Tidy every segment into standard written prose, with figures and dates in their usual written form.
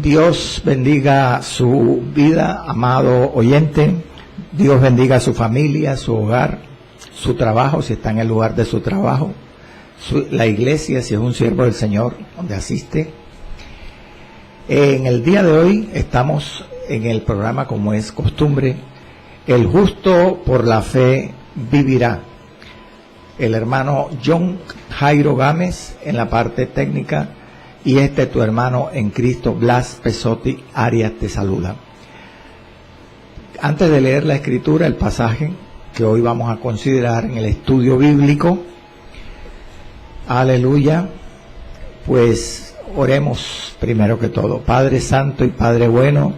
Dios bendiga su vida, amado oyente. Dios bendiga su familia, su hogar, su trabajo, si está en el lugar de su trabajo, la iglesia, si es un siervo del Señor, donde asiste. En el día de hoy estamos en el programa, como es costumbre, El justo por la fe vivirá. El hermano John Jairo Gámez en la parte técnica, y tu hermano en Cristo, Blas Pesotti Arias, te saluda. Antes de leer la escritura, el pasaje que hoy vamos a considerar en el estudio bíblico, aleluya, pues oremos primero que todo. Padre Santo y Padre bueno,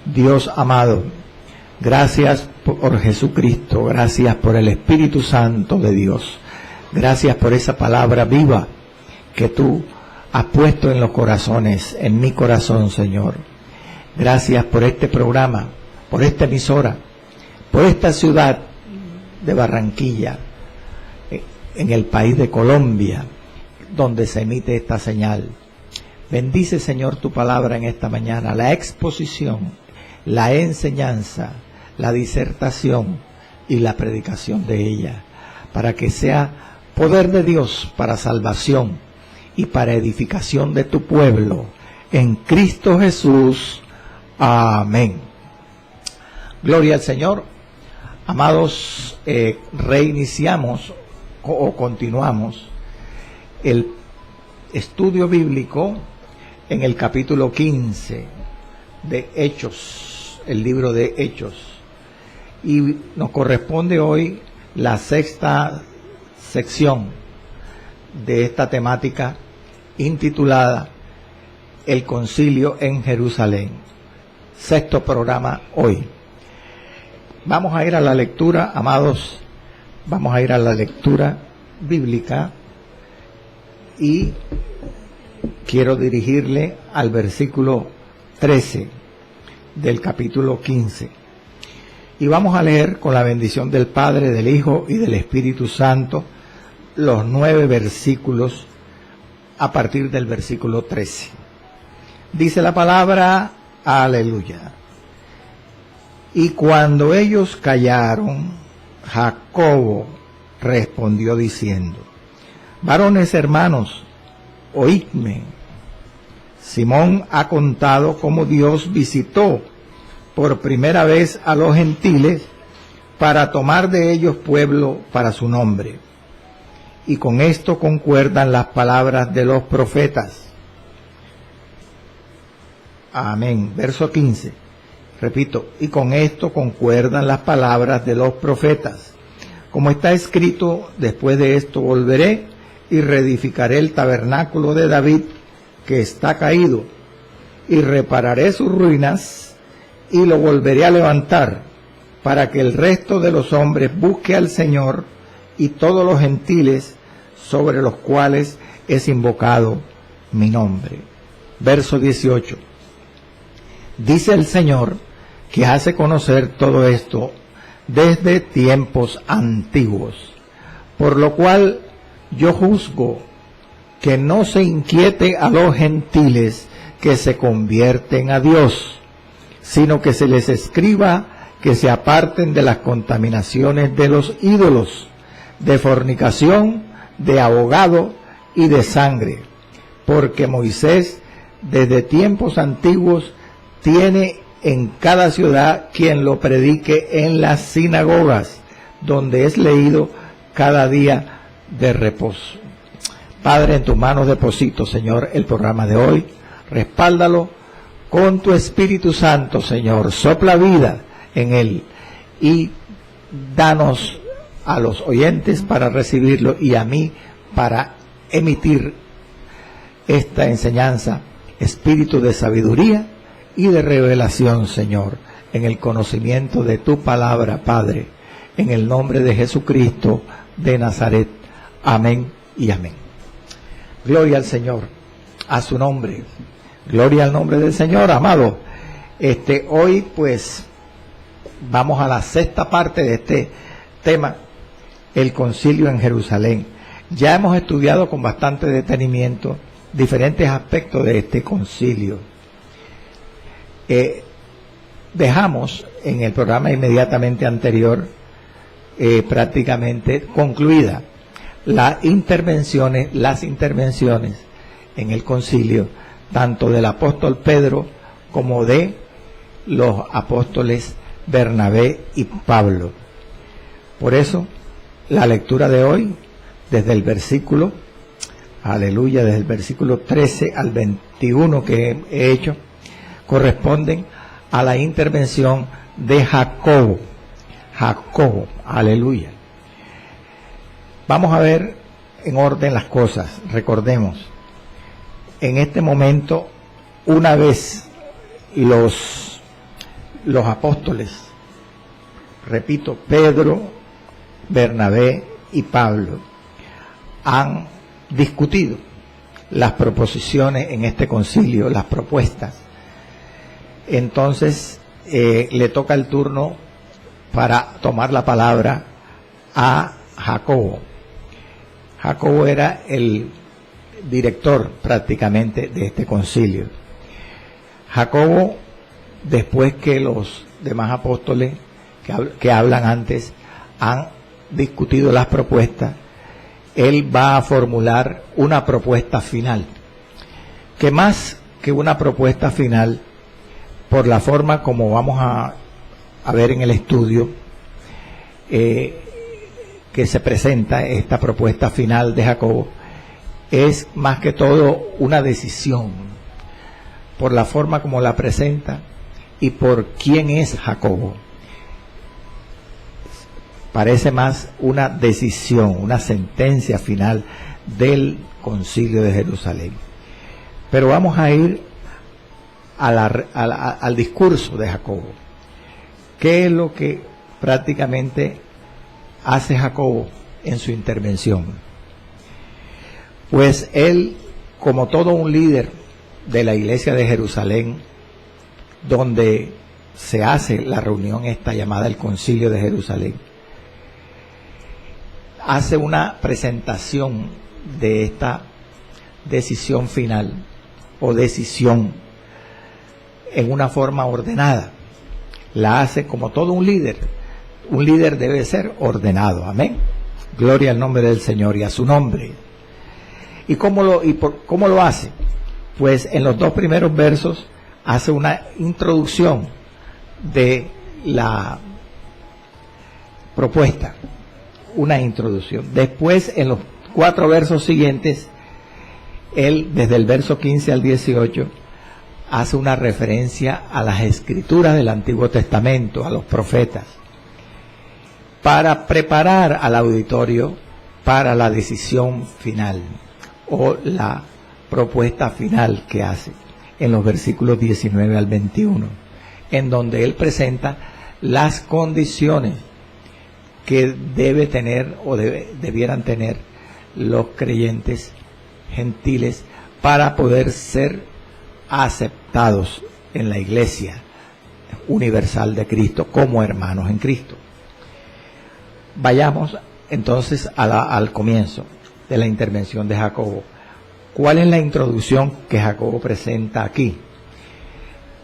Dios amado, gracias por Jesucristo, gracias por el Espíritu Santo de Dios, gracias por esa palabra viva que tú has puesto en los corazones, en mi corazón, Señor. Gracias por este programa, por esta emisora, por esta ciudad de Barranquilla, en el país de Colombia, donde se emite esta señal. Bendice, Señor, tu palabra en esta mañana, la exposición, la enseñanza, la disertación y la predicación de ella, para que sea poder de Dios para salvación y para edificación de tu pueblo, en Cristo Jesús. Amén. Gloria al Señor. Amados, reiniciamos o continuamos el estudio bíblico en el capítulo 15 de Hechos, el libro de Hechos, y nos corresponde hoy la sexta sección de esta temática intitulada El Concilio en Jerusalén. Sexto programa hoy. Vamos a ir a la lectura, amados, vamos a ir a la lectura bíblica y quiero dirigirle al versículo 13 del capítulo 15. Y vamos a leer con la bendición del Padre, del Hijo y del Espíritu Santo los 9 versículos a partir del versículo 13. Dice la palabra, aleluya. Y cuando ellos callaron, Jacobo respondió diciendo: varones hermanos, oídme. Simón ha contado cómo Dios visitó por primera vez a los gentiles para tomar de ellos pueblo para su nombre. Y con esto concuerdan las palabras de los profetas. Amén. Verso 15. Repito, y con esto concuerdan las palabras de los profetas. Como está escrito, después de esto volveré y reedificaré el tabernáculo de David que está caído, y repararé sus ruinas y lo volveré a levantar, para que el resto de los hombres busque al Señor y todos los gentiles sobre los cuales es invocado mi nombre. Verso 18. Dice el Señor, que hace conocer todo esto desde tiempos antiguos, por lo cual yo juzgo que no se inquiete a los gentiles que se convierten a Dios, sino que se les escriba que se aparten de las contaminaciones de los ídolos, de fornicación, de abogado y de sangre, porque Moisés desde tiempos antiguos tiene en cada ciudad quien lo predique en las sinagogas, donde es leído cada día de reposo. Padre, en tus manos deposito, Señor, el programa de hoy. Respáldalo con tu Espíritu Santo, Señor. Sopla vida en él y danos a los oyentes para recibirlo y a mí para emitir esta enseñanza, espíritu de sabiduría y de revelación, Señor, en el conocimiento de tu palabra, Padre, en el nombre de Jesucristo de Nazaret. Amén y amén. Gloria al Señor, a su nombre. Gloria al nombre del Señor, amado. Hoy pues vamos a la sexta parte de este tema, el concilio en Jerusalén. Ya hemos estudiado con bastante detenimiento diferentes aspectos de este concilio. Dejamos en el programa inmediatamente anterior prácticamente concluida las intervenciones en el concilio, tanto del apóstol Pedro como de los apóstoles Bernabé y Pablo. Por eso, la lectura de hoy, desde el versículo, aleluya, desde el versículo 13 al 21 que he hecho, corresponden a la intervención de Jacobo. Jacobo, aleluya. Vamos a ver en orden las cosas. Recordemos, en este momento, una vez los apóstoles, repito, Pedro, Bernabé y Pablo, han discutido las proposiciones en este concilio, las propuestas. Entonces le toca el turno para tomar la palabra a Jacobo. Jacobo era el director prácticamente de este concilio. Jacobo, después que los demás apóstoles que hablan antes han discutido las propuestas, él va a formular una propuesta final, que más que una propuesta final, por la forma como vamos a ver en el estudio, que se presenta esta propuesta final de Jacobo, es más que todo una decisión, por la forma como la presenta y por quién es Jacobo. Parece más una decisión, una sentencia final del Concilio de Jerusalén. Pero vamos a ir al discurso de Jacobo. ¿Qué es lo que prácticamente hace Jacobo en su intervención? Pues él, como todo un líder de la iglesia de Jerusalén, donde se hace la reunión esta llamada el Concilio de Jerusalén, hace una presentación de esta decisión final o decisión en una forma ordenada. La hace como todo un líder. Un líder debe ser ordenado. Amén. Gloria al nombre del Señor y a su nombre. ¿Y cómo lo hace? Pues en los dos primeros versos hace una introducción de la propuesta. Una introducción. Después, en los 4 versos siguientes, él, desde el verso 15 al 18, hace una referencia a las escrituras del Antiguo Testamento, a los profetas, para preparar al auditorio para la decisión final o la propuesta final que hace en los versículos 19 al 21, en donde él presenta las condiciones que debe tener o debieran tener los creyentes gentiles para poder ser aceptados en la iglesia universal de Cristo como hermanos en Cristo. Vayamos entonces al comienzo de la intervención de Jacobo. ¿Cuál es la introducción que Jacobo presenta aquí?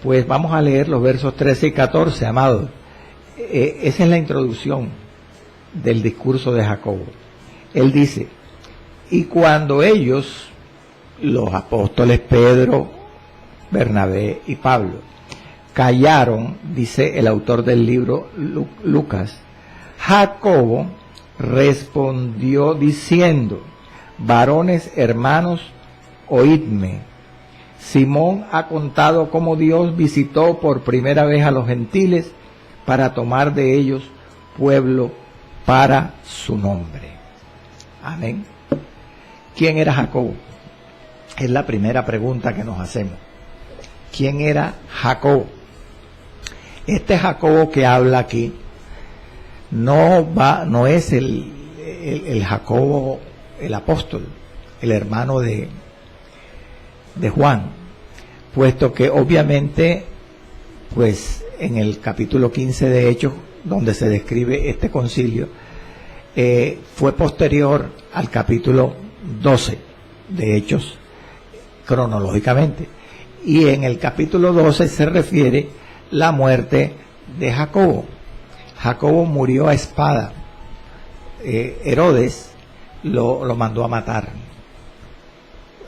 Pues vamos a leer los versos 13 y 14, amados. Esa es la introducción del discurso de Jacobo. Él dice: y cuando ellos, los apóstoles Pedro, Bernabé y Pablo, callaron, dice el autor del libro Lucas, Jacobo respondió diciendo: varones hermanos, oídme. Simón ha contado cómo Dios visitó por primera vez a los gentiles para tomar de ellos pueblo para su nombre. Amén. ¿Quién era Jacobo? Es la primera pregunta que nos hacemos. ¿Quién era Jacobo? Este Jacobo que habla aquí no es el Jacobo, el apóstol, el hermano de Juan, puesto que obviamente, pues en el capítulo 15 de Hechos, donde se describe este concilio, fue posterior al capítulo 12 de Hechos cronológicamente, Y en el capítulo 12 se refiere la muerte de Jacobo. Jacobo murió a espada. Herodes lo mandó a matar.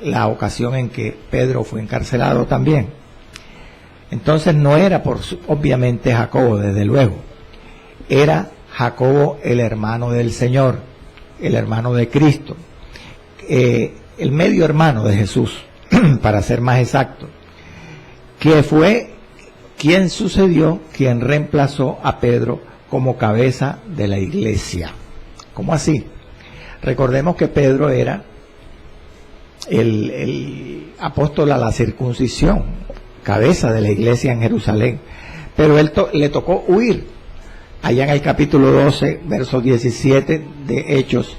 La ocasión en que Pedro fue encarcelado también. Entonces no era obviamente Jacobo, desde luego. Era Jacobo, el hermano del Señor, el hermano de Cristo, el medio hermano de Jesús, para ser más exacto, que fue quien reemplazó a Pedro como cabeza de la iglesia. ¿Cómo así? Recordemos que Pedro era el apóstol a la circuncisión, cabeza de la iglesia en Jerusalén, pero le tocó huir. Allá en el capítulo 12, verso 17 de Hechos,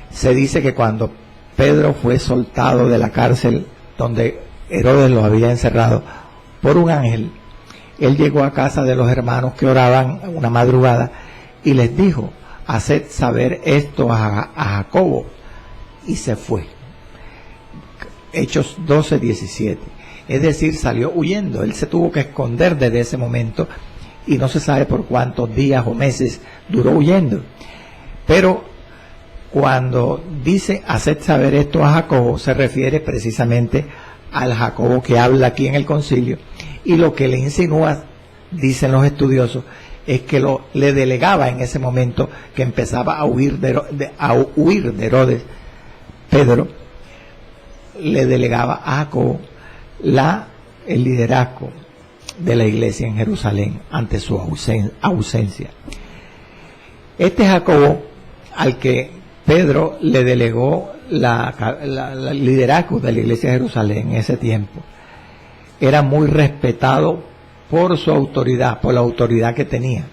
se dice que cuando Pedro fue soltado de la cárcel donde Herodes lo había encerrado por un ángel, él llegó a casa de los hermanos que oraban una madrugada y les dijo: haced saber esto a Jacobo, y se fue. Hechos 12, 17. Es decir, salió huyendo. Él se tuvo que esconder desde ese momento y no se sabe por cuántos días o meses duró huyendo. Pero cuando dice haced saber esto a Jacobo, se refiere precisamente al Jacobo que habla aquí en el concilio, y lo que le insinúa, dicen los estudiosos, es que le delegaba en ese momento que empezaba a huir de Herodes. Pedro le delegaba a Jacobo el liderazgo de la iglesia en Jerusalén ante su ausencia. Este Jacobo, al que Pedro le delegó el liderazgo de la iglesia de Jerusalén en ese tiempo, era muy respetado por su autoridad, por la autoridad que tenía.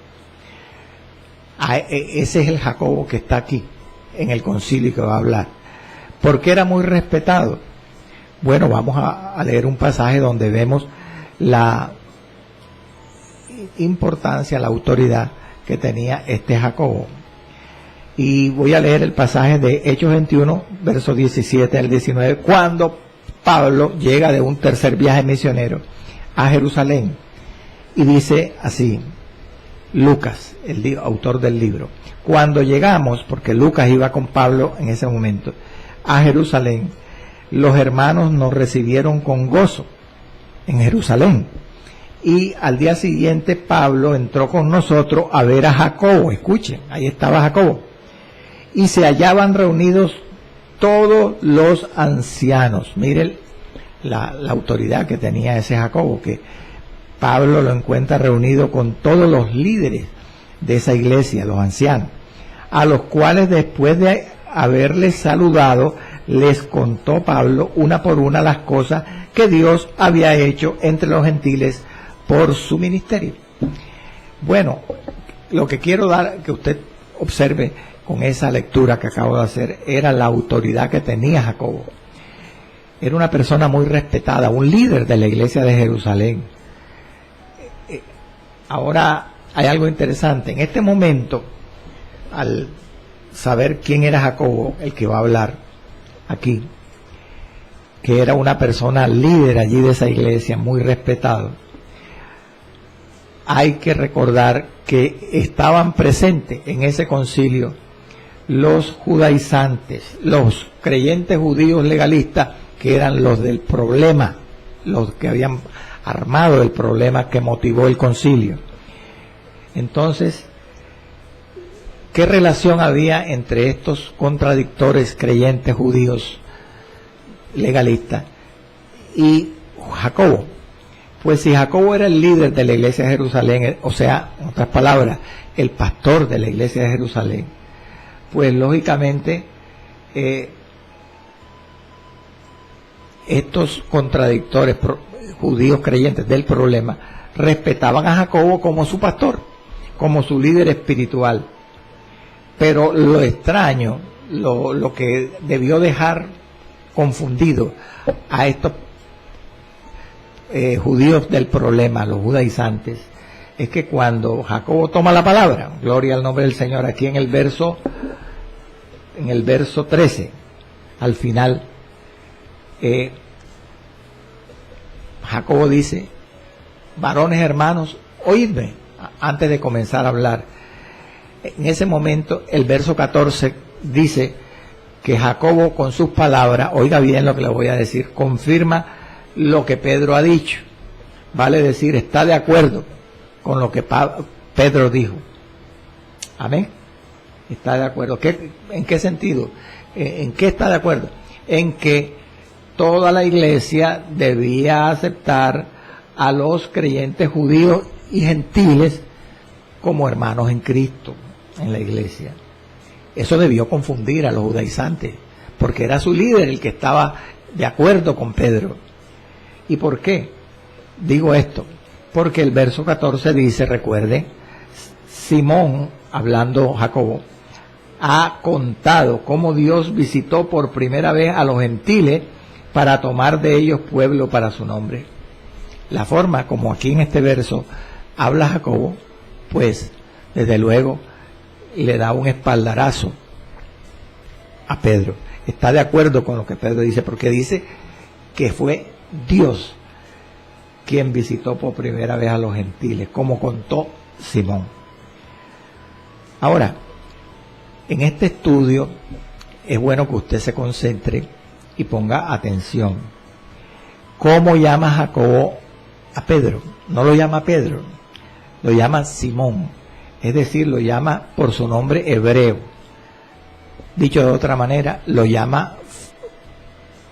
Ese es el Jacobo que está aquí en el concilio que va a hablar. ¿Por qué era muy respetado? Bueno, vamos a leer un pasaje donde vemos la importancia, la autoridad que tenía este Jacobo. Y voy a leer el pasaje de Hechos 21, versos 17 al 19, cuando Pablo llega de un tercer viaje misionero a Jerusalén. Y dice así, Lucas, el autor del libro: cuando llegamos, porque Lucas iba con Pablo en ese momento, a Jerusalén, los hermanos nos recibieron con gozo en Jerusalén. Y al día siguiente Pablo entró con nosotros a ver a Jacobo. Escuchen, ahí estaba Jacobo. Y se hallaban reunidos todos los ancianos. Miren la autoridad que tenía ese Jacobo, que Pablo lo encuentra reunido con todos los líderes de esa iglesia, los ancianos, a los cuales después de haberles saludado, les contó Pablo una por una las cosas que Dios había hecho entre los gentiles por su ministerio. Bueno, lo que quiero dar que usted observe con esa lectura que acabo de hacer era la autoridad que tenía Jacobo. Era una persona muy respetada, un líder de la iglesia de Jerusalén. Ahora hay algo interesante. En este momento, al saber quién era Jacobo, el que va a hablar aquí, que era una persona líder allí de esa iglesia, muy respetado, hay que recordar que estaban presentes en ese concilio los judaizantes, los creyentes judíos legalistas, que eran los del problema, los que habían armado el problema que motivó el concilio. Entonces, ¿qué relación había entre estos contradictores creyentes judíos legalistas y Jacobo? Pues si Jacobo era el líder de la iglesia de Jerusalén, o sea, en otras palabras, el pastor de la iglesia de Jerusalén, pues lógicamente estos contradictores judíos creyentes del problema respetaban a Jacobo como su pastor, como su líder espiritual. Pero lo extraño, lo que debió dejar confundido a estos judíos del problema, los judaizantes, es que cuando Jacobo toma la palabra, gloria al nombre del Señor, aquí en el verso 13, al final, Jacobo dice: varones hermanos, oídme, antes de comenzar a hablar. En ese momento, el verso 14 dice que Jacobo, con sus palabras, oiga bien lo que le voy a decir, confirma lo que Pedro ha dicho. Vale decir, está de acuerdo con lo que Pedro dijo. Amén. Está de acuerdo. ¿En qué sentido? ¿En qué está de acuerdo? En que toda la iglesia debía aceptar a los creyentes judíos y gentiles como hermanos en Cristo, en la iglesia. Eso debió confundir a los judaizantes, porque era su líder el que estaba de acuerdo con Pedro. ¿Y por qué digo esto? Porque el verso 14 dice, recuerde, Simón, hablando Jacobo, ha contado cómo Dios visitó por primera vez a los gentiles para tomar de ellos pueblo para su nombre. La forma como aquí en este verso habla Jacobo, pues desde luego le da un espaldarazo a Pedro. Está de acuerdo con lo que Pedro dice, porque dice que fue Dios quien visitó por primera vez a los gentiles, como contó Simón. Ahora, en este estudio es bueno que usted se concentre y ponga atención. ¿Cómo llama Jacobo a Pedro? No lo llama Pedro, lo llama Simón, es decir, lo llama por su nombre hebreo. Dicho de otra manera, lo llama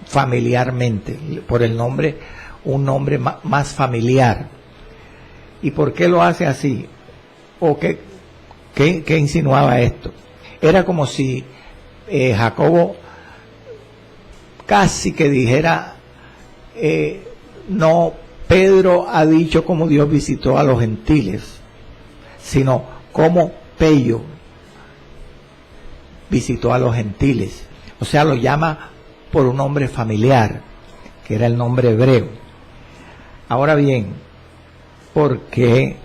familiarmente, por el nombre, un nombre más familiar. ¿Y por qué lo hace así? ¿O qué insinuaba esto? Era como si Jacobo casi que dijera, no, Pedro ha dicho cómo Dios visitó a los gentiles, sino cómo Pello visitó a los gentiles. O sea, lo llama por un nombre familiar, que era el nombre hebreo. Ahora bien, ¿por qué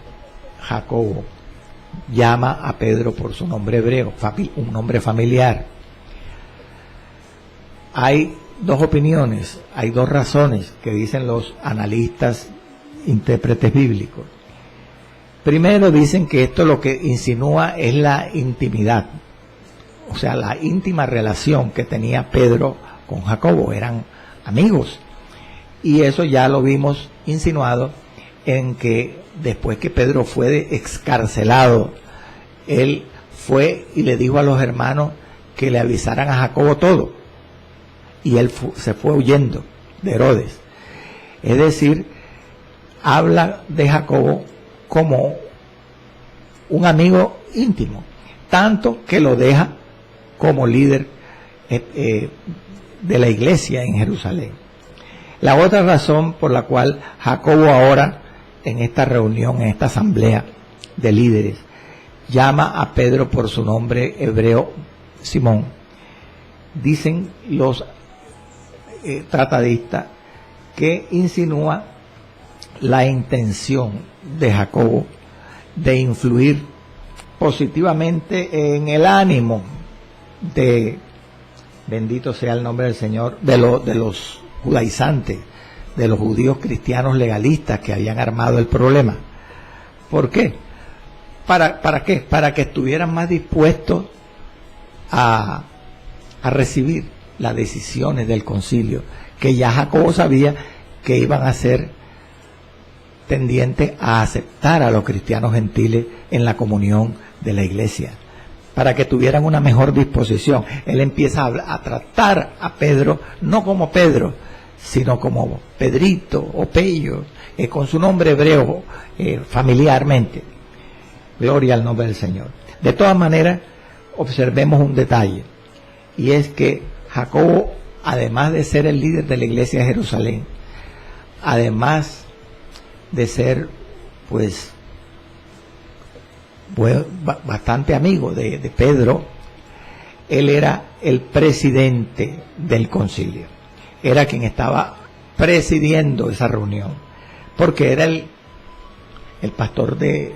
Jacobo llama a Pedro por su nombre hebreo, un nombre familiar? Hay dos opiniones, hay dos razones que dicen los analistas, intérpretes bíblicos. Primero, dicen que esto lo que insinúa es la intimidad, o sea, la íntima relación que tenía Pedro con Jacobo, eran amigos. Y eso ya lo vimos insinuado en que después que Pedro fue excarcelado, él fue y le dijo a los hermanos que le avisaran a Jacobo todo. Y él se fue huyendo de Herodes. Es decir, habla de Jacobo como un amigo íntimo, tanto que lo deja como líder de la iglesia en Jerusalén. La otra razón por la cual Jacobo ahora, en esta reunión, en esta asamblea de líderes, llama a Pedro por su nombre hebreo Simón, dicen los tratadistas que insinúa la intención de Jacobo de influir positivamente en el ánimo de, bendito sea el nombre del Señor, de los judaizantes, de los judíos cristianos legalistas que habían armado el problema. ¿Por qué? ¿Para qué? Para que estuvieran más dispuestos a recibir las decisiones del concilio, que ya Jacobo sabía que iban a ser tendientes a aceptar a los cristianos gentiles en la comunión de la iglesia, para que tuvieran una mejor disposición. Él empieza a tratar a Pedro, no como Pedro, sino como Pedrito o Pello, con su nombre hebreo, familiarmente. Gloria al nombre del Señor. De todas maneras, observemos un detalle, y es que Jacobo, además de ser el líder de la iglesia de Jerusalén, además de ser, pues, bastante amigo de Pedro, él era el presidente del concilio, era quien estaba presidiendo esa reunión, porque era el pastor de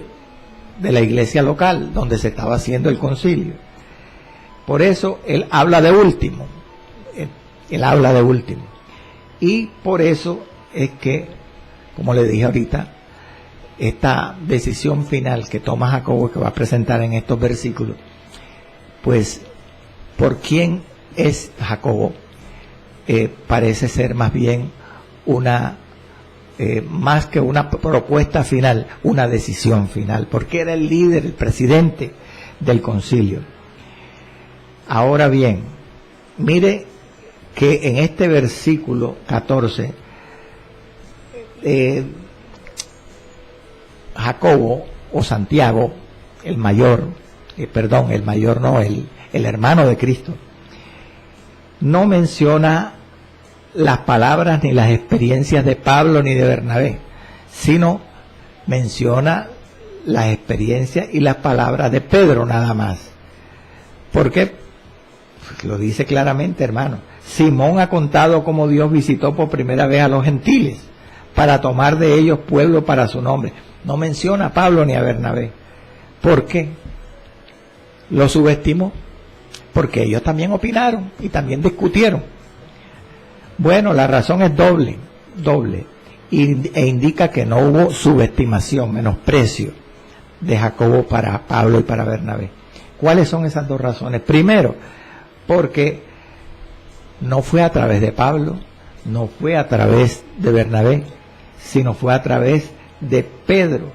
la iglesia local donde se estaba haciendo el concilio. Por eso él habla de último, y por eso es que como le dije ahorita, esta decisión final que toma Jacobo, que va a presentar en estos versículos, pues, ¿por quién es Jacobo? Parece ser más bien más que una propuesta final, una decisión final, porque era el líder, el presidente del concilio. Ahora bien, mire que en este versículo 14, Jacobo o Santiago, el mayor no, el hermano de Cristo, no menciona las palabras ni las experiencias de Pablo ni de Bernabé, sino menciona las experiencias y las palabras de Pedro nada más. ¿Por qué? Pues lo dice claramente, hermano. Simón ha contado cómo Dios visitó por primera vez a los gentiles para tomar de ellos pueblo para su nombre. No menciona a Pablo ni a Bernabé. ¿Por qué? Lo subestimó. Porque ellos también opinaron y también discutieron. Bueno, la razón es doble, e indica que no hubo subestimación, menosprecio de Jacobo para Pablo y para Bernabé. ¿Cuáles son esas dos razones? Primero, porque no fue a través de Pablo, no fue a través de Bernabé, sino fue a través de Pedro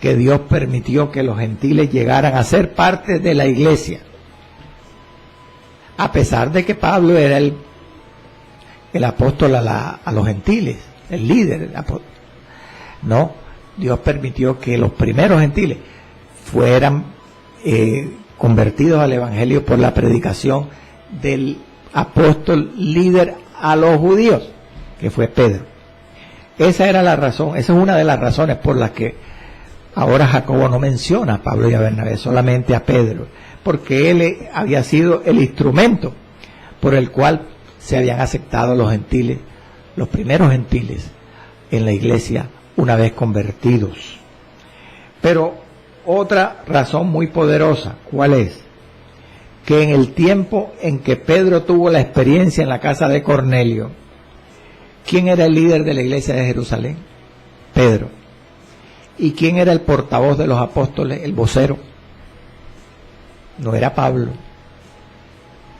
que Dios permitió que los gentiles llegaran a ser parte de la iglesia. A pesar de que Pablo era el apóstol a los gentiles, el líder, el apóstol. No, Dios permitió que los primeros gentiles fueran convertidos al evangelio por la predicación del apóstol líder a los judíos, que fue Pedro. Esa era la razón, esa es una de las razones por las que ahora Jacobo no menciona a Pablo y a Bernabé, solamente a Pedro, porque él había sido el instrumento por el cual se habían aceptado los gentiles, los primeros gentiles en la iglesia una vez convertidos. Pero otra razón muy poderosa, ¿cuál es? Que en el tiempo en que Pedro tuvo la experiencia en la casa de Cornelio, ¿quién era el líder de la iglesia de Jerusalén? Pedro. ¿Y quién era el portavoz de los apóstoles, el vocero? No era Pablo,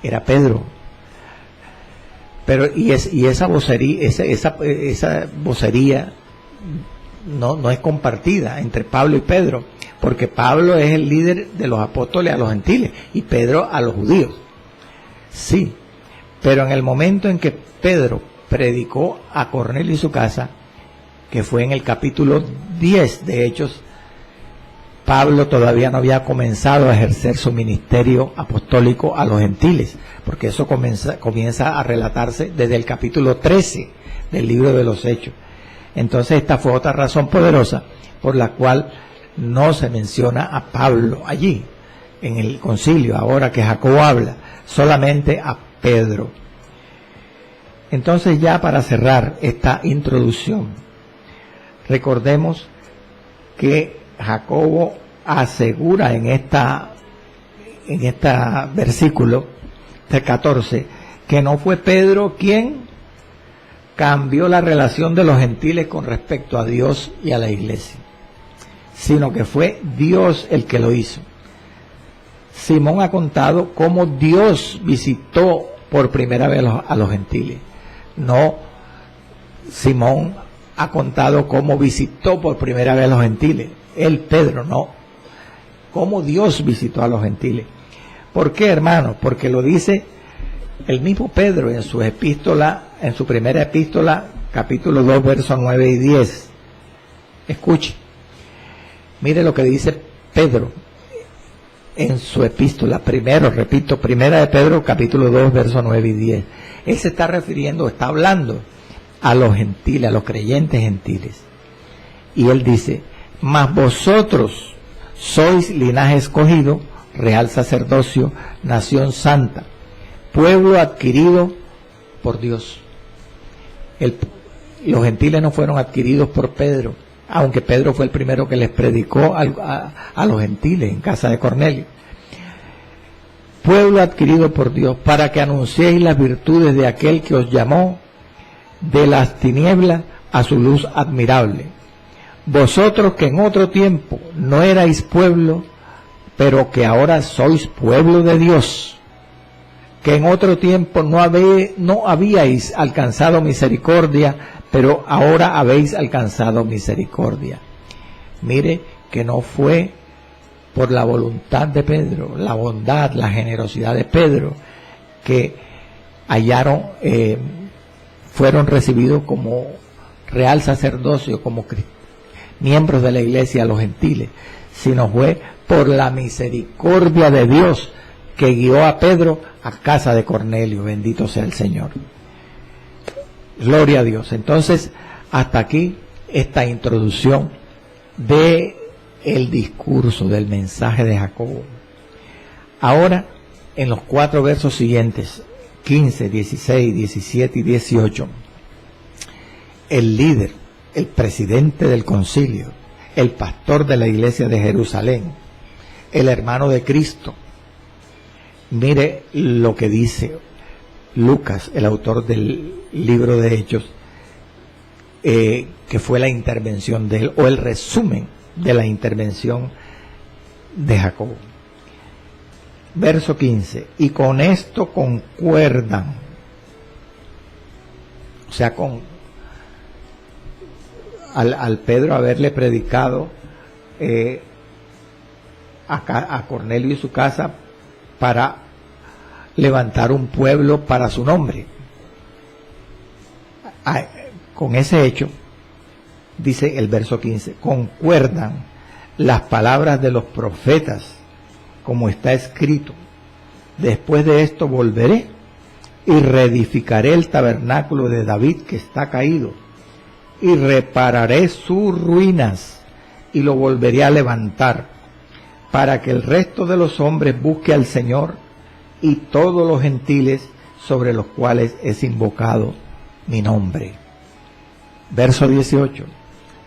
era Pedro. Pero esa vocería, esa vocería no es compartida entre Pablo y Pedro, porque Pablo es el líder de los apóstoles a los gentiles y Pedro a los judíos. Sí, pero en el momento en que Pedro predicó a Cornelio y su casa, que fue en el capítulo 10 de Hechos, Pablo todavía no había comenzado a ejercer su ministerio apostólico a los gentiles, porque eso comienza a relatarse desde el capítulo 13 del libro de los Hechos. Entonces esta fue otra razón poderosa por la cual no se menciona a Pablo allí, en el concilio, ahora que Jacobo habla, solamente a Pedro. Entonces, ya para cerrar esta introducción, recordemos que Jacobo asegura en este versículo del 14 que no fue Pedro quien cambió la relación de los gentiles con respecto a Dios y a la iglesia, sino que fue Dios el que lo hizo. Simón ha contado cómo Dios visitó por primera vez a los gentiles. No, Simón ha contado cómo visitó por primera vez a los gentiles. Él, Pedro, no. Cómo Dios visitó a los gentiles. ¿Por qué, hermanos? Porque lo dice el mismo Pedro en su epístola, en su primera epístola, capítulo 2, versos 9 y 10. Escuche. Mire lo que dice Pedro en su epístola, primera de Pedro, capítulo 2, versos 9 y 10. Él se está refiriendo, está hablando a los gentiles, a los creyentes gentiles. Y él dice: mas vosotros sois linaje escogido, real sacerdocio, nación santa, pueblo adquirido por Dios. Los gentiles no fueron adquiridos por Pedro, aunque Pedro fue el primero que les predicó a los gentiles en casa de Cornelio. Pueblo adquirido por Dios, para que anunciéis las virtudes de aquel que os llamó de las tinieblas a su luz admirable. Vosotros que en otro tiempo no erais pueblo, pero que ahora sois pueblo de Dios, que en otro tiempo no habíais alcanzado misericordia, pero ahora habéis alcanzado misericordia. Mire que no fue por la voluntad de Pedro, la bondad, la generosidad de Pedro, que fueron recibidos como real sacerdocio, como miembros de la iglesia los gentiles, sino fue por la misericordia de Dios que guió a Pedro a casa de Cornelio. Bendito sea el Señor. Gloria a Dios. Entonces, hasta aquí esta introducción de el discurso del mensaje de Jacobo. Ahora, en los 4 versos siguientes, 15, 16, 17 y 18, el líder, el presidente del concilio, el pastor de la iglesia de Jerusalén, el hermano de Cristo, mire lo que dice Lucas, el autor del libro de Hechos, que fue la intervención de él, o el resumen de la intervención de Jacobo. Verso 15, y con esto concuerdan, o sea, al Pedro haberle predicado a Cornelio y su casa para levantar un pueblo para su nombre. Con ese hecho, dice el verso 15, concuerdan las palabras de los profetas, como está escrito: después de esto volveré y reedificaré el tabernáculo de David que está caído, y repararé sus ruinas y lo volveré a levantar, para que el resto de los hombres busque al Señor y todos los gentiles sobre los cuales es invocado mi nombre. Verso 18,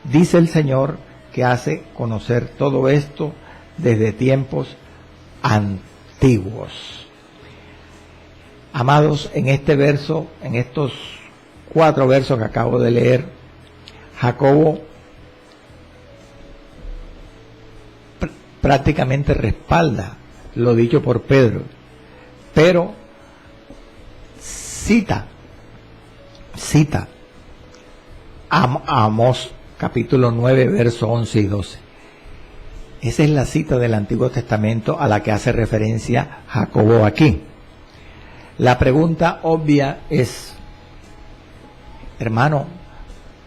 dice el Señor que hace conocer todo esto desde tiempos antiguos. Amados, en este verso, en estos 4 versos que acabo de leer, Jacobo prácticamente respalda lo dicho por Pedro, pero cita a Amós capítulo 9 versos 11 y 12. Esa es la cita del Antiguo Testamento a la que hace referencia Jacobo aquí. La pregunta obvia es, hermano,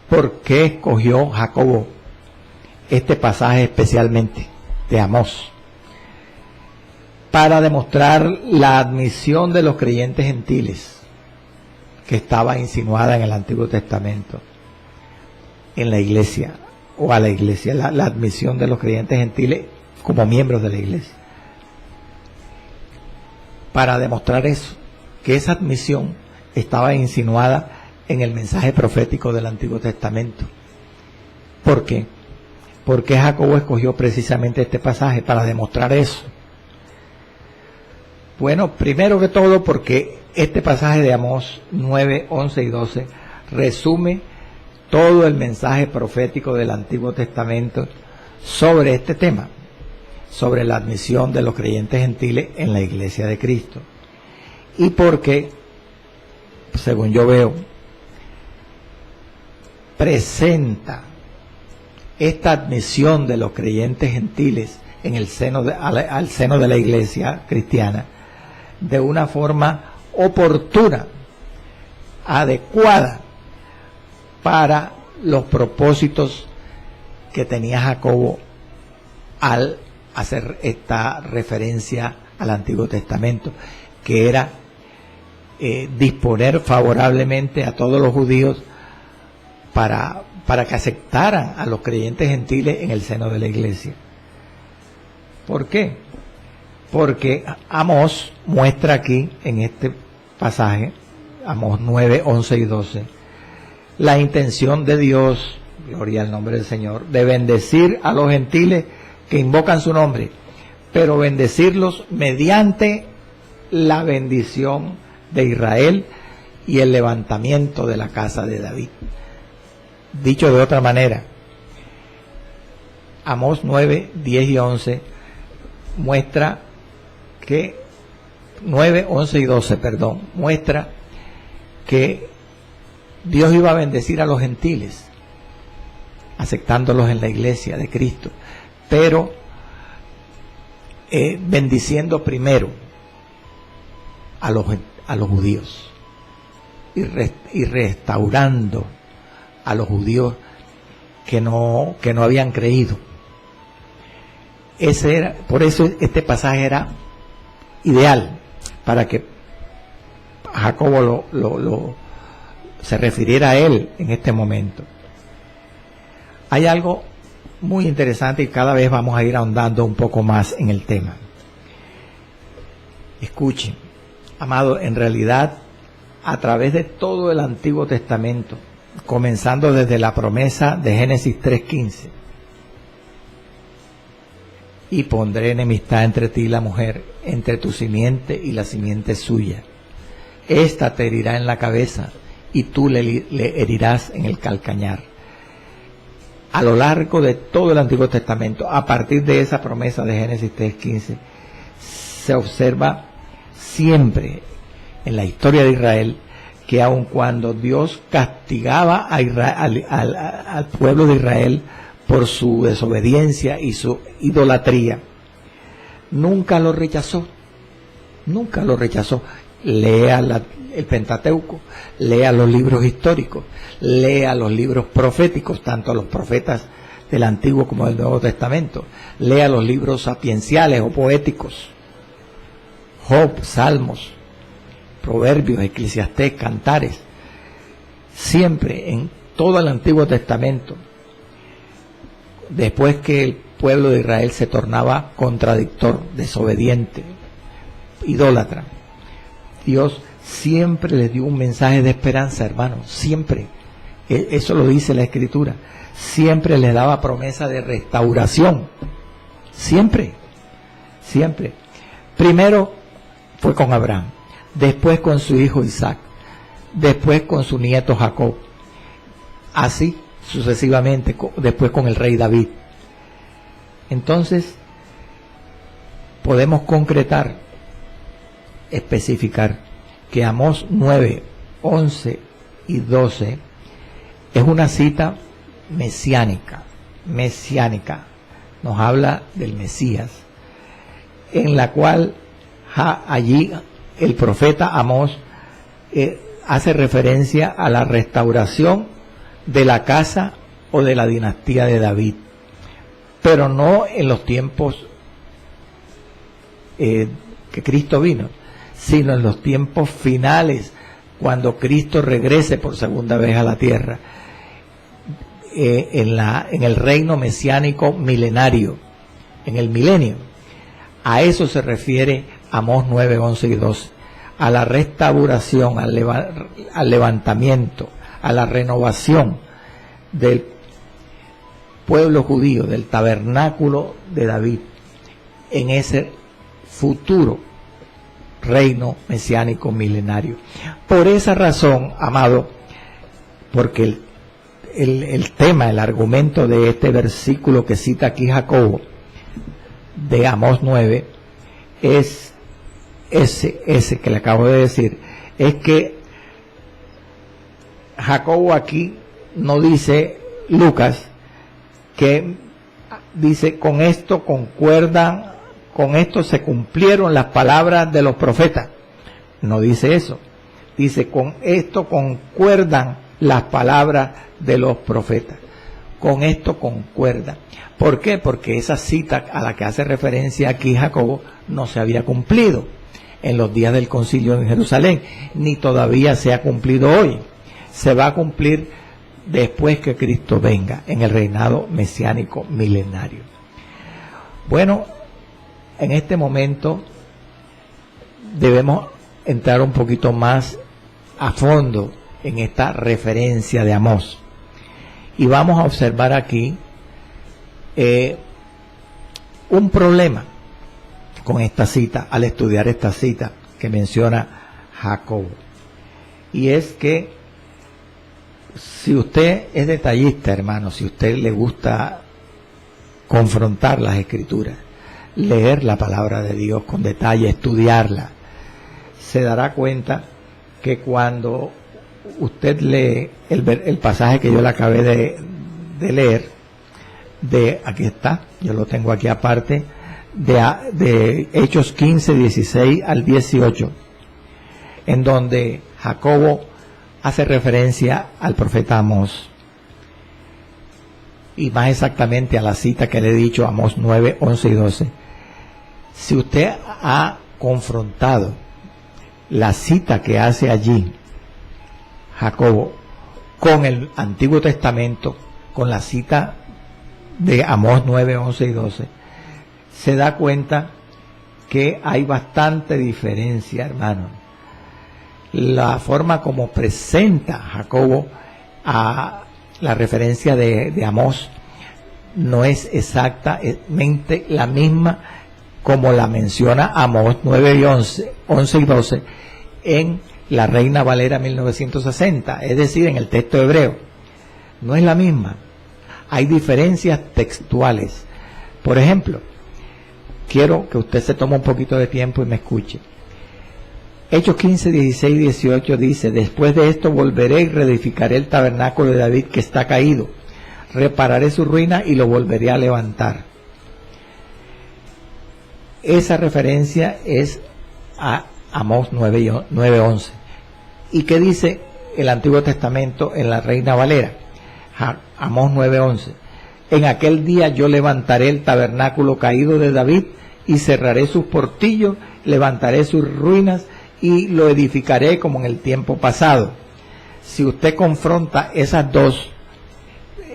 ¿por qué escogió Jacobo este pasaje especialmente de Amós? Para demostrar la admisión de los creyentes gentiles que estaba insinuada en el Antiguo Testamento en la iglesia, o a la iglesia, la admisión de los creyentes gentiles como miembros de la iglesia. Para demostrar eso, que esa admisión estaba insinuada en el mensaje profético del Antiguo Testamento. ¿Por qué? Porque Jacobo escogió precisamente este pasaje para demostrar eso. Bueno, primero que todo porque este pasaje de Amós 9, 11 y 12 resume todo el mensaje profético del Antiguo Testamento sobre este tema, sobre la admisión de los creyentes gentiles en la iglesia de Cristo. Y porque, según yo veo, presenta esta admisión de los creyentes gentiles en el seno al seno de la iglesia cristiana de una forma oportuna, adecuada para los propósitos que tenía Jacobo al hacer esta referencia al Antiguo Testamento, que era disponer favorablemente a todos los judíos para que aceptaran a los creyentes gentiles en el seno de la iglesia. ¿Por qué? Porque Amós muestra aquí, en este pasaje, Amós 9, 11 y 12, la intención de Dios, gloria al nombre del Señor, de bendecir a los gentiles que invocan su nombre, pero bendecirlos mediante la bendición de Israel y el levantamiento de la casa de David. Dicho de otra manera, Amós 9, 10 y 11 muestra que 9, 11 y 12, perdón, muestra que Dios iba a bendecir a los gentiles, aceptándolos en la iglesia de Cristo, pero bendiciendo primero a los judíos y restaurando a los judíos que no habían creído. Por eso este pasaje era ideal para que Jacobo se refiriera a él en este momento. Hay algo muy interesante y cada vez vamos a ir ahondando un poco más en el tema. Escuchen, amado, en realidad, a través de todo el Antiguo Testamento, comenzando desde la promesa de Génesis 3:15, y pondré enemistad entre ti y la mujer, entre tu simiente y la simiente suya. Esta te herirá en la cabeza y tú le herirás en el calcañar. A lo largo de todo el Antiguo Testamento, a partir de esa promesa de Génesis 3:15, se observa siempre en la historia de Israel que aun cuando Dios castigaba a al pueblo de Israel por su desobediencia y su idolatría, nunca lo rechazó, nunca lo rechazó. Lea el Pentateuco, lea los libros históricos, lea los libros proféticos, tanto los profetas del Antiguo como del Nuevo Testamento, lea los libros sapienciales o poéticos, Job, Salmos, Proverbios, Eclesiastés, Cantares. Siempre en todo el Antiguo Testamento, después que el pueblo de Israel se tornaba contradictor, desobediente, idólatra, Dios siempre les dio un mensaje de esperanza, hermanos, siempre. Eso lo dice la Escritura. Siempre les daba promesa de restauración. Siempre, siempre. Primero fue con Abraham, después con su hijo Isaac, después con su nieto Jacob, así sucesivamente, después con el rey David. Entonces, podemos concretar, especificar que Amós 9, 11 y 12 es una cita mesiánica, nos habla del Mesías, en la cual allí el profeta Amós hace referencia a la restauración de la casa o de la dinastía de David, pero no en los tiempos que Cristo vino, sino en los tiempos finales, cuando Cristo regrese por segunda vez a la tierra, en el reino mesiánico milenario, en el milenio. A eso se refiere Amós 9, 11 y 12, a la restauración, al levantamiento, a la renovación del pueblo judío, del tabernáculo de David, en ese futuro reino mesiánico milenario. Por esa razón, amado, porque el tema, el argumento de este versículo que cita aquí Jacobo, de Amós 9, es ese que le acabo de decir, es que Jacobo aquí no dice, Lucas, que dice, con esto concuerdan, con esto se cumplieron las palabras de los profetas. No dice eso. Dice, con esto concuerdan las palabras de los profetas. Con esto concuerdan. ¿Por qué? Porque esa cita a la que hace referencia aquí Jacobo no se había cumplido en los días del concilio en Jerusalén, ni todavía se ha cumplido hoy. Se va a cumplir después que Cristo venga en el reinado mesiánico milenario. Bueno, en este momento debemos entrar un poquito más a fondo en esta referencia de Amós. Y vamos a observar aquí un problema con esta cita, al estudiar esta cita que menciona Jacobo. Y es que Si usted es detallista, hermano, si usted le gusta confrontar las Escrituras, leer la palabra de Dios con detalle, estudiarla, se dará cuenta que cuando usted lee el pasaje que yo le acabé de leer, aquí está, yo lo tengo aquí aparte, de Hechos 15, 16 al 18, en donde Jacobo hace referencia al profeta Amós, y más exactamente a la cita que le he dicho, Amós 9, 11 y 12. Si usted ha confrontado la cita que hace allí Jacobo con el Antiguo Testamento, con la cita de Amós 9, 11 y 12, se da cuenta que hay bastante diferencia, hermano. La forma como presenta Jacobo a la referencia de Amós no es exactamente la misma como la menciona Amós 9 y 11 y 12 en la Reina Valera 1960, es decir, en el texto hebreo. No es la misma. Hay diferencias textuales. Por ejemplo, quiero que usted se tome un poquito de tiempo y me escuche. Hechos 15, 16 y 18 dice: después de esto volveré y reedificaré el tabernáculo de David que está caído, repararé su ruina y lo volveré a levantar. Esa referencia es a Amós 9:11. ¿Y qué dice el Antiguo Testamento en la Reina Valera? Amós 9:11. En aquel día yo levantaré el tabernáculo caído de David y cerraré sus portillos, levantaré sus ruinas y lo edificaré como en el tiempo pasado. Si usted confronta esas dos,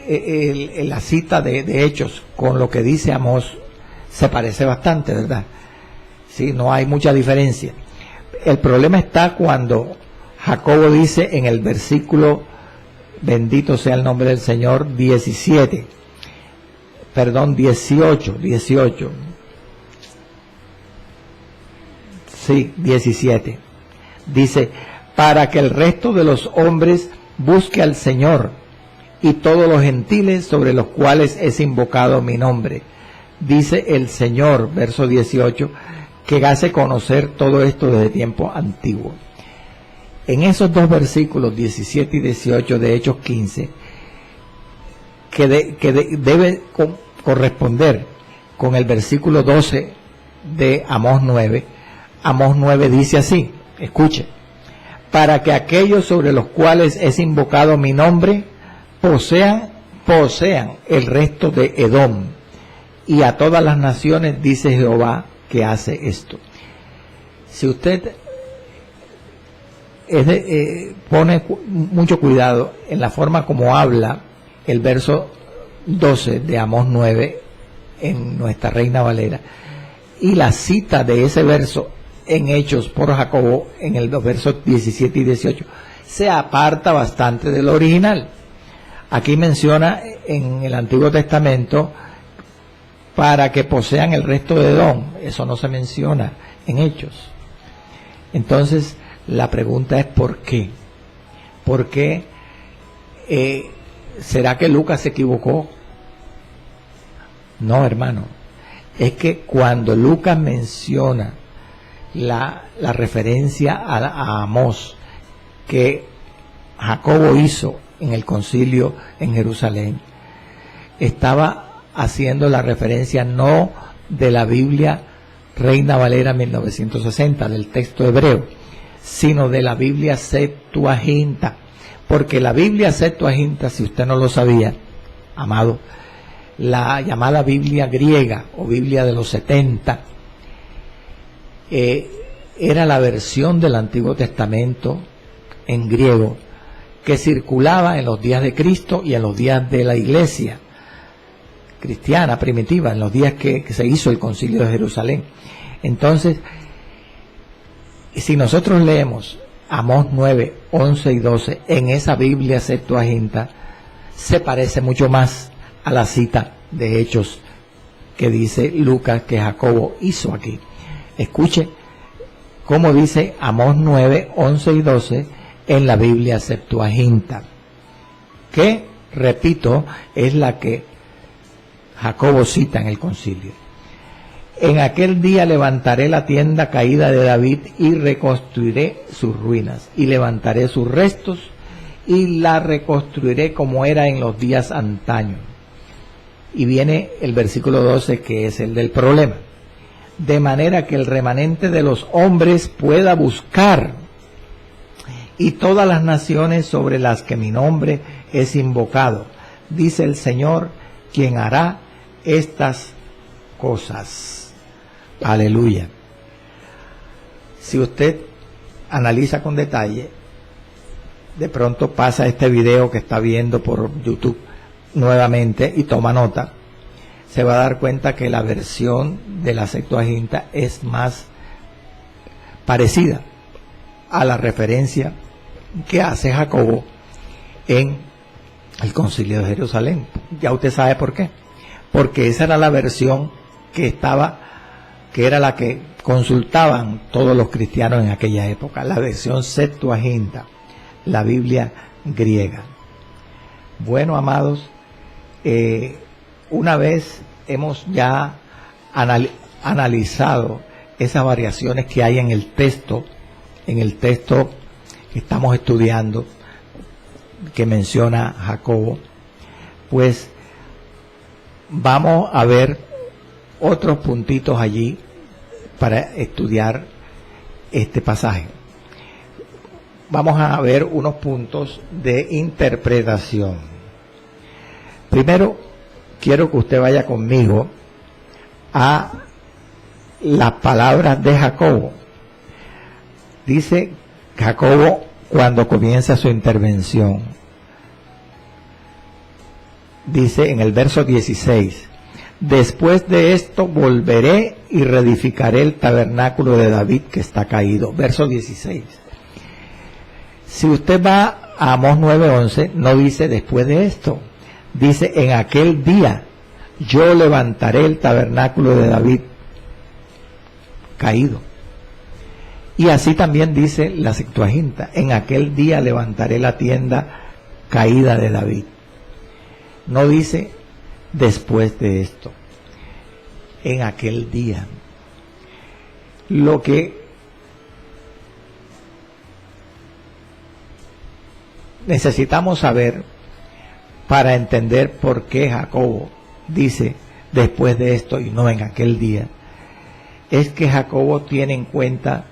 la cita de Hechos con lo que dice Amós, se parece bastante, ¿verdad? Sí, no hay mucha diferencia. El problema está cuando Jacobo dice en el versículo, bendito sea el nombre del Señor, 18. Sí, 17. Dice: para que el resto de los hombres busque al Señor y todos los gentiles sobre los cuales es invocado mi nombre. Dice el Señor, verso 18, que hace conocer todo esto desde tiempo antiguo. En esos dos versículos, 17 y 18 de Hechos 15, que debe corresponder con el versículo 12 de Amós 9. Amós 9 dice así, escuche: para que aquellos sobre los cuales es invocado mi nombre posean el resto de Edom, y a todas las naciones, dice Jehová, que hace esto. Si usted pone mucho cuidado en la forma como habla el verso 12 de Amós 9 en nuestra Reina Valera, y la cita de ese verso en Hechos por Jacobo en los versos 17 y 18, se aparta bastante del original. Aquí menciona en el Antiguo Testamento para que posean el resto de Edom. Eso no se menciona en Hechos. Entonces, la pregunta es ¿por qué? ¿Por qué? ¿Será que Lucas se equivocó? No, hermano. Es que cuando Lucas menciona la referencia a Amós que Jacobo hizo en el concilio en Jerusalén, estaba haciendo la referencia no de la Biblia Reina Valera 1960, del texto hebreo, sino de la Biblia Septuaginta, porque la Biblia Septuaginta, si usted no lo sabía, amado, la llamada Biblia griega o Biblia de los 70, era la versión del Antiguo Testamento en griego que circulaba en los días de Cristo y en los días de la iglesia cristiana primitiva, en los días que se hizo el concilio de Jerusalén. Entonces, si nosotros leemos Amós 9, 11 y 12 en esa Biblia Septuaginta, se parece mucho más a la cita de Hechos que dice Lucas que Jacobo hizo aquí. Escuche cómo dice Amós 9, 11 y 12 en la Biblia Septuaginta. que, repito, es la que Jacobo cita en el concilio. En aquel día levantaré la tienda caída de David y reconstruiré sus ruinas, y levantaré sus restos y la reconstruiré como era en los días antaños. Y viene el versículo 12, que es el del problema. De manera que el remanente de los hombres pueda buscar, y todas las naciones sobre las que mi nombre es invocado, dice el Señor, quien hará estas cosas. Aleluya. Si usted analiza con detalle, de pronto pasa este video que está viendo por YouTube nuevamente y toma nota, se va a dar cuenta que la versión de la Septuaginta es más parecida a la referencia que hace Jacobo en el Concilio de Jerusalén. Ya usted sabe por qué. Porque esa era la versión que era la que consultaban todos los cristianos en aquella época, la versión Septuaginta, la Biblia griega. Bueno, amados, una vez hemos ya analizado esas variaciones que hay en el texto que estamos estudiando, que menciona Jacobo, pues vamos a ver otros puntitos allí para estudiar este pasaje. Vamos a ver unos puntos de interpretación. Primero, quiero que usted vaya conmigo a las palabras de Jacobo. Dice Jacobo cuando comienza su intervención. Dice en el verso 16: después de esto volveré y reedificaré el tabernáculo de David que está caído. Verso 16. Si usted va a Amós 9:11, no dice después de esto. Dice en aquel día yo levantaré el tabernáculo de David caído. Y así también dice la Septuaginta: en aquel día levantaré la tienda caída de David. No dice después de esto, en aquel día. Lo que necesitamos saber para entender por qué Jacobo dice después de esto y no en aquel día, es que Jacobo tiene en cuenta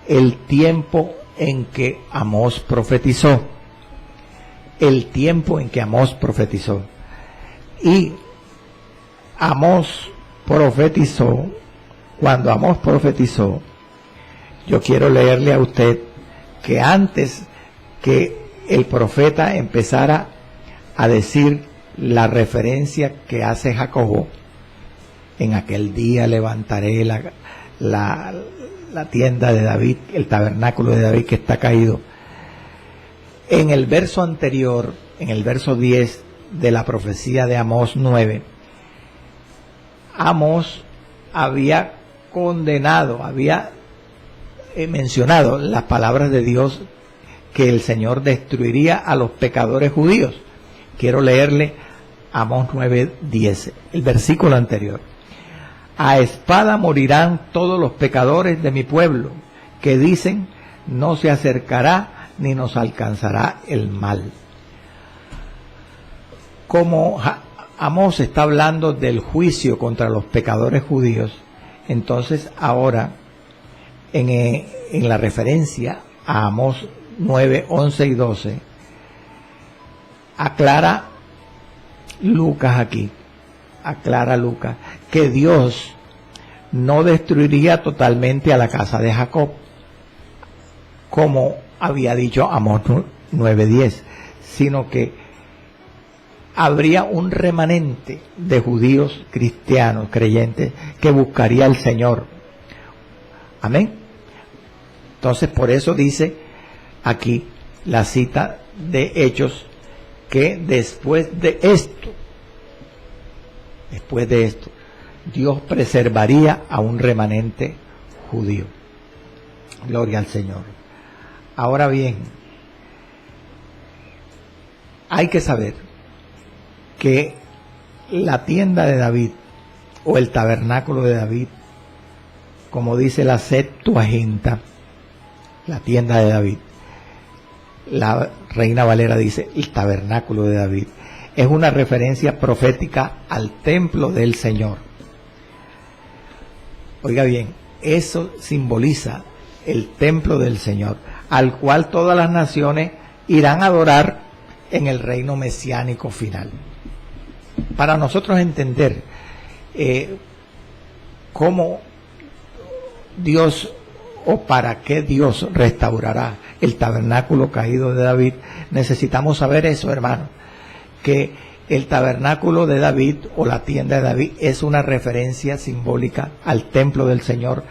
el tiempo en que Amós profetizó. El tiempo en que Amós profetizó. Y Amós profetizó, cuando Amós profetizó, yo quiero leerle a usted que antes que el profeta empezara a decir la referencia que hace Jacobo, en aquel día levantaré la tienda de David, el tabernáculo de David que está caído. En el verso anterior, en el verso 10 de la profecía de Amós 9, Amós había condenado, había mencionado las palabras de Dios que el Señor destruiría a los pecadores judíos. Quiero leerle Amós 9:10, el versículo anterior. A espada morirán todos los pecadores de mi pueblo, que dicen, no se acercará ni nos alcanzará el mal. Como Amós está hablando del juicio contra los pecadores judíos, entonces ahora en la referencia a Amós 9, 11 y 12, aclara Lucas que Dios no destruiría totalmente a la casa de Jacob, como había dicho Amós 9:10, sino que habría un remanente de judíos cristianos, creyentes, que buscaría al Señor. Amén. Entonces, por eso dice aquí la cita de Hechos, que después de esto, Dios preservaría a un remanente judío. Gloria al Señor. Ahora bien, hay que saber que la tienda de David o el tabernáculo de David, como dice la Septuaginta, la tienda de David, la Reina Valera dice el tabernáculo de David, es una referencia profética al templo del Señor. Oiga bien, eso simboliza el templo del Señor, al cual todas las naciones irán a adorar en el reino mesiánico final. Para nosotros entender cómo Dios o para qué Dios restaurará el tabernáculo caído de David, necesitamos saber eso, hermano, que el tabernáculo de David o la tienda de David es una referencia simbólica al templo del Señor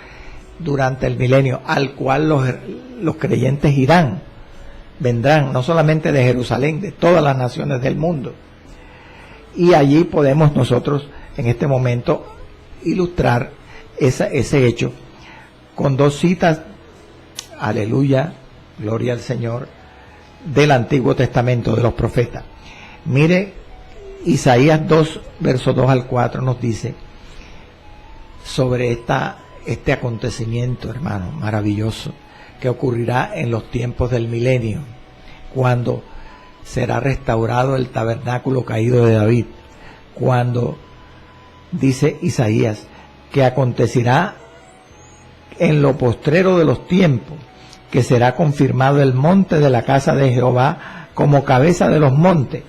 durante el milenio, al cual los creyentes irán, vendrán, no solamente de Jerusalén, de todas las naciones del mundo. Y allí podemos nosotros en este momento ilustrar ese hecho con dos citas, aleluya, gloria al Señor, del Antiguo Testamento, de los profetas. Mire, Isaías 2, versos 2 al 4 nos dice sobre este acontecimiento, hermano, maravilloso, que ocurrirá en los tiempos del milenio, cuando será restaurado el tabernáculo caído de David, cuando dice Isaías que acontecerá en lo postrero de los tiempos, que será confirmado el monte de la casa de Jehová como cabeza de los montes,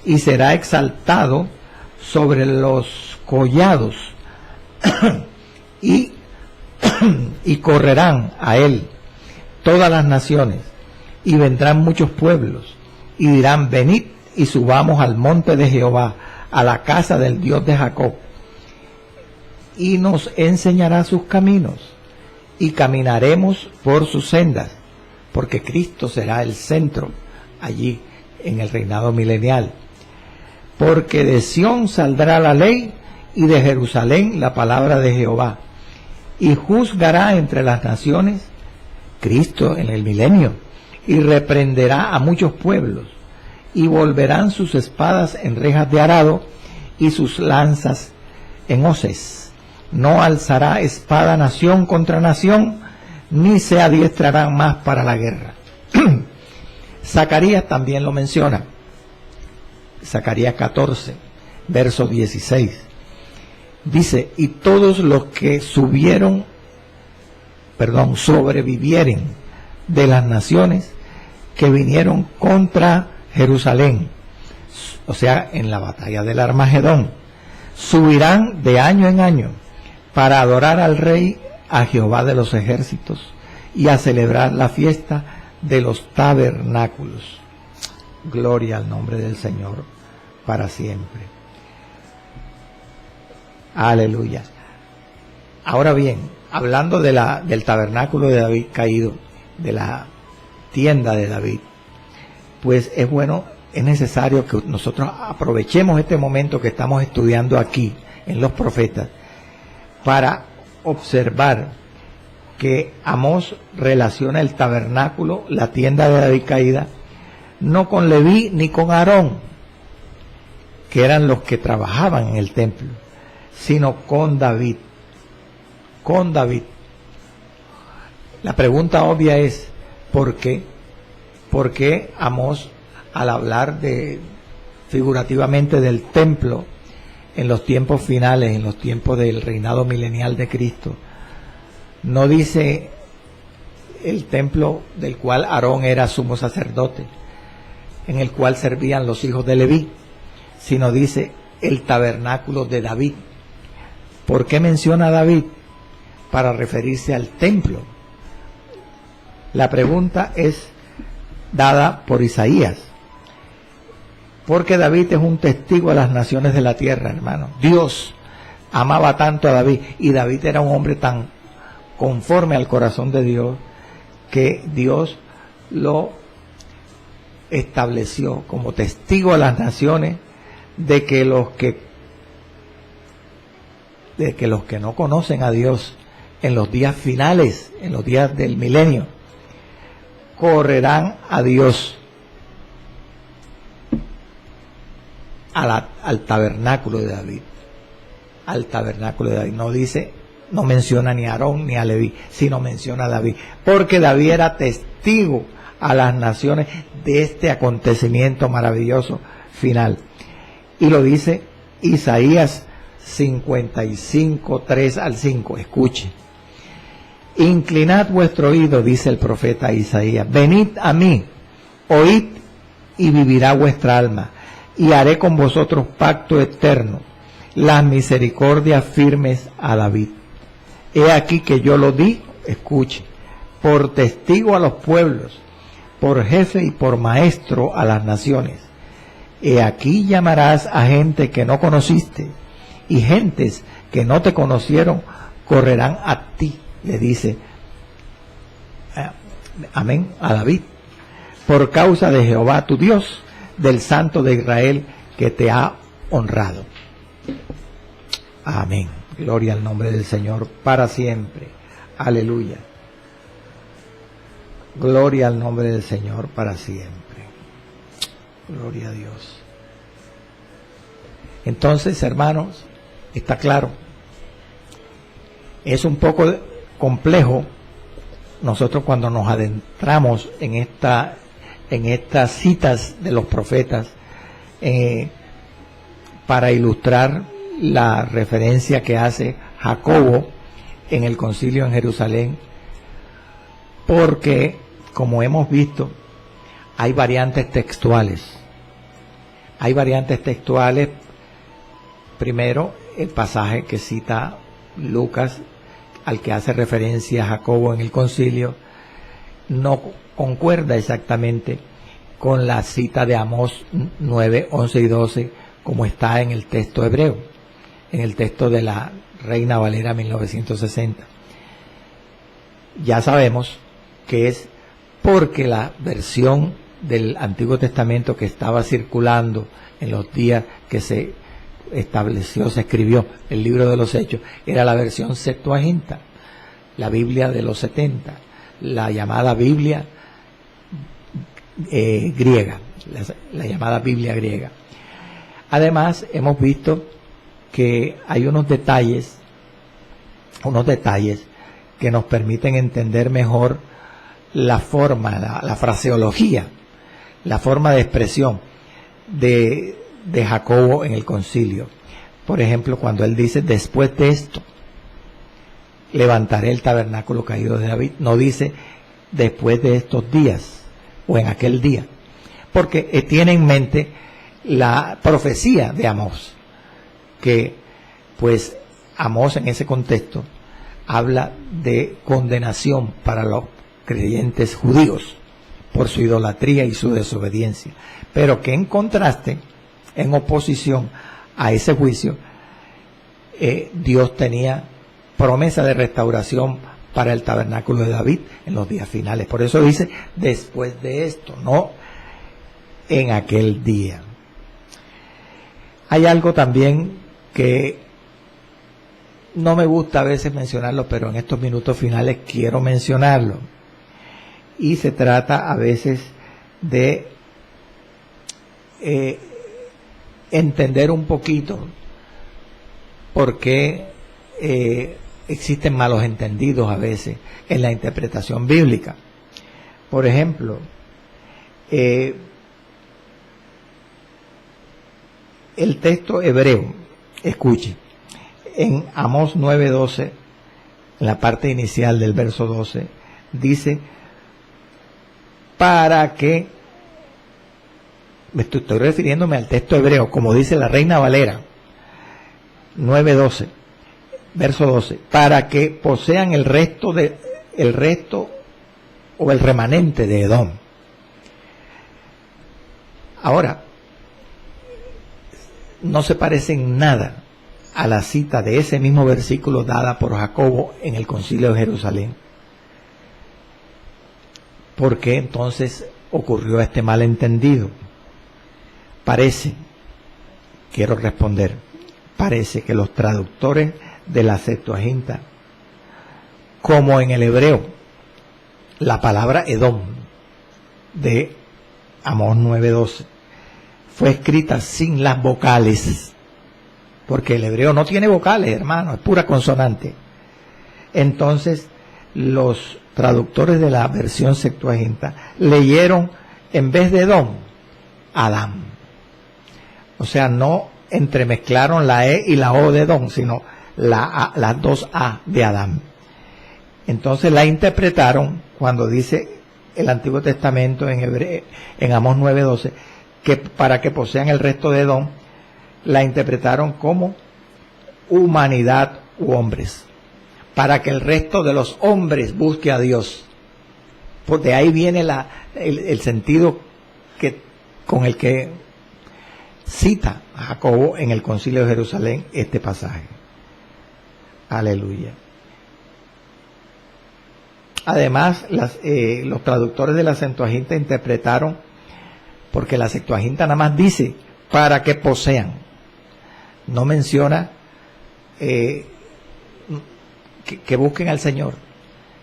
y será exaltado sobre los collados, y correrán a él todas las naciones, y vendrán muchos pueblos, y dirán: venid y subamos al monte de Jehová, a la casa del Dios de Jacob, y nos enseñará sus caminos, y caminaremos por sus sendas, porque Cristo será el centro allí en el reinado milenial. Porque de Sión saldrá la ley, y de Jerusalén la palabra de Jehová, y juzgará entre las naciones, Cristo en el milenio, y reprenderá a muchos pueblos, y volverán sus espadas en rejas de arado, y sus lanzas en hoces. No alzará espada nación contra nación, ni se adiestrarán más para la guerra. Zacarías también lo menciona. Zacarías 14, verso 16. Dice: y todos los que sobrevivieren de las naciones que vinieron contra Jerusalén, o sea, en la batalla del Armagedón, subirán de año en año para adorar al Rey, a Jehová de los ejércitos, y a celebrar la fiesta de los tabernáculos. Gloria al nombre del Señor para siempre. Aleluya. Ahora bien, hablando del tabernáculo de David caído, de la tienda de David, pues es necesario que nosotros aprovechemos este momento que estamos estudiando aquí en los profetas para observar que Amós relaciona el tabernáculo, la tienda de David caída, no con Leví ni con Aarón, que eran los que trabajaban en el templo, sino con David. Con David. La pregunta obvia es: ¿por qué? ¿Por qué Amós, al hablar figurativamente del templo en los tiempos finales, en los tiempos del reinado milenial de Cristo, no dice el templo del cual Aarón era sumo sacerdote, en el cual servían los hijos de Leví, sino dice el tabernáculo de David? ¿Por qué menciona a David? Para referirse al templo. La pregunta es dada por Isaías, porque David es un testigo a las naciones de la tierra, hermano. Dios amaba tanto a David, y David era un hombre tan conforme al corazón de Dios, que Dios lo estableció como testigo a las naciones de que los que no conocen a Dios en los días finales, en los días del milenio, correrán a Dios. al tabernáculo de David. Al tabernáculo de David. No dice, no menciona ni a Aarón ni a Leví, sino menciona a David. Porque David era testigo a las naciones de este acontecimiento maravilloso final. Y lo dice Isaías 55, 3 al 5. Escuche. Inclinad vuestro oído, dice el profeta Isaías. Venid a mí, oíd y vivirá vuestra alma. Y haré con vosotros pacto eterno, las misericordias firmes a David. He aquí que yo lo di, escuche, por testigo a los pueblos, por jefe y por maestro a las naciones. He aquí llamarás a gente que no conociste, y gentes que no te conocieron correrán a ti, le dice, amén, a David, por causa de Jehová tu Dios, del Santo de Israel que te ha honrado. Amén. Gloria al nombre del Señor para siempre. Aleluya. Gloria al nombre del Señor para siempre. Gloria a Dios. Entonces, hermanos, está claro. Es un poco complejo nosotros cuando nos adentramos en estas citas de los profetas para ilustrar la referencia que hace Jacobo en el concilio en Jerusalén, porque, como hemos visto, hay variantes textuales. Hay variantes textuales. Primero, el pasaje que cita Lucas, al que hace referencia Jacobo en el concilio, no concuerda exactamente con la cita de Amós 9, 11 y 12, como está en el texto hebreo, en el texto de la Reina Valera 1960. Ya sabemos que es porque la versión del Antiguo Testamento que estaba circulando en los días que se estableció, se escribió el libro de los Hechos, era la versión Septuaginta, la Biblia de los 70, la llamada Biblia griega, la llamada Biblia griega. Además, hemos visto que hay unos detalles que nos permiten entender mejor la forma, la fraseología, la forma de expresión de Jacobo en el concilio. Por ejemplo, cuando él dice, después de esto, levantaré el tabernáculo caído de David, no dice, después de estos días, o en aquel día, porque tiene en mente la profecía de Amós, que pues Amós en ese contexto habla de condenación para los creyentes judíos por su idolatría y su desobediencia, pero que en contraste, en oposición a ese juicio, Dios tenía promesa de restauración para el tabernáculo de David en los días finales. Por eso dice, después de esto, no en aquel día. Hay algo también que no me gusta a veces mencionarlo, pero en estos minutos finales quiero mencionarlo. Y se trata a veces de entender un poquito por qué existen malos entendidos a veces en la interpretación bíblica. Por ejemplo, el texto hebreo, escuche, en Amós 9:12, en la parte inicial del verso 12, dice, para que, estoy refiriéndome al texto hebreo, como dice la Reina Valera 9:12, verso 12, para que posean el resto o el remanente de Edom. Ahora, no se parece en nada a la cita de ese mismo versículo dada por Jacobo en el concilio de Jerusalén. ¿Por qué entonces ocurrió este malentendido? Parece, quiero responder, parece que los traductores de la Septuaginta, como en el hebreo, la palabra Edom de Amós 9:12 fue escrita sin las vocales, porque el hebreo no tiene vocales, hermano, es pura consonante. Entonces, los traductores de la versión Septuaginta leyeron, en vez de Edom, Adán. O sea, no entremezclaron la E y la O de Edom, sino las dos A de Adán. Entonces la interpretaron cuando dice el Antiguo Testamento en Amós 9:12, que para que posean el resto de Edom, la interpretaron como humanidad u hombres, para que el resto de los hombres busque a Dios. Pues de ahí viene el sentido con el que cita a Jacobo en el Concilio de Jerusalén este pasaje. Aleluya. Además, los traductores de la Septuaginta interpretaron, porque la Septuaginta nada más dice para que posean, no menciona que busquen al Señor.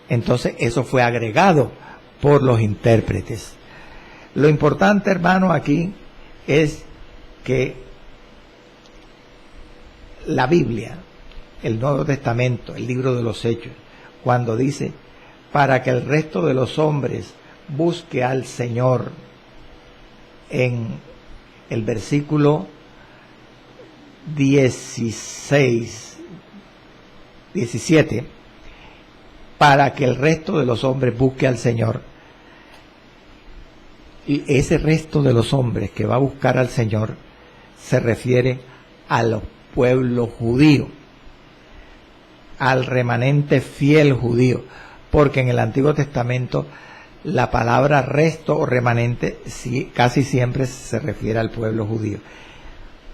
Entonces eso fue agregado por los intérpretes. Lo importante, hermano, aquí es que la Biblia, el Nuevo Testamento, el libro de los Hechos, cuando dice para que el resto de los hombres busque al Señor, en el versículo 17, para que el resto de los hombres busque al Señor. Y ese resto de los hombres que va a buscar al Señor se refiere a los pueblos judíos, al remanente fiel judío, porque en el Antiguo Testamento la palabra resto o remanente casi siempre se refiere al pueblo judío.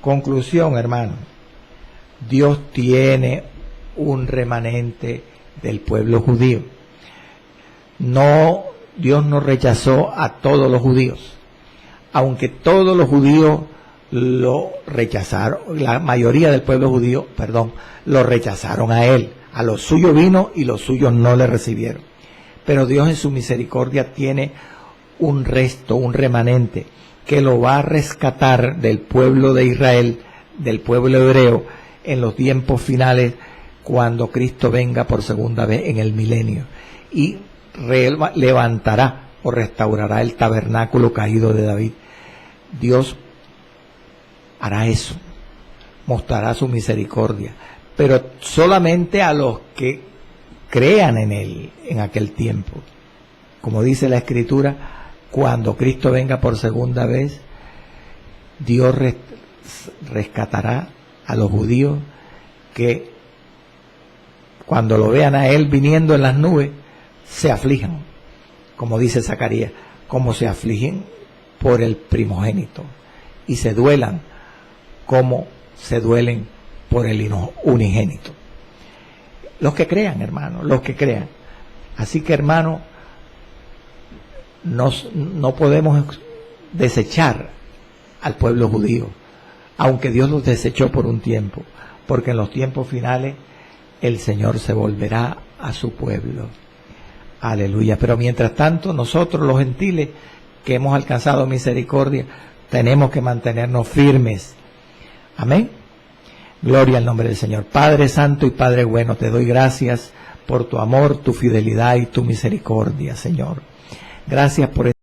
Conclusión, hermano, Dios tiene un remanente del pueblo judío. Dios no rechazó a todos los judíos, aunque todos los judíos lo rechazaron, la mayoría del pueblo judío, lo rechazaron a él. A los suyos vino y los suyos no le recibieron. Pero Dios en su misericordia tiene un resto, un remanente, que lo va a rescatar del pueblo de Israel, del pueblo hebreo, en los tiempos finales, cuando Cristo venga por segunda vez en el milenio. Y levantará o restaurará el tabernáculo caído de David. Dios hará eso, mostrará su misericordia, pero solamente a los que crean en él en aquel tiempo. Como dice la Escritura, cuando Cristo venga por segunda vez, Dios rescatará a los judíos que cuando lo vean a él viniendo en las nubes, se aflijan, como dice Zacarías, como se afligen por el primogénito, y se duelan como se duelen por el unigénito. Los que crean, hermano, los que crean. Así que, hermano, no podemos desechar al pueblo judío, aunque Dios los desechó por un tiempo, porque en los tiempos finales el Señor se volverá a su pueblo. Aleluya. Pero mientras tanto, nosotros los gentiles que hemos alcanzado misericordia, tenemos que mantenernos firmes. Amén. Gloria al nombre del Señor. Padre Santo y Padre bueno, te doy gracias por tu amor, tu fidelidad y tu misericordia, Señor. Gracias por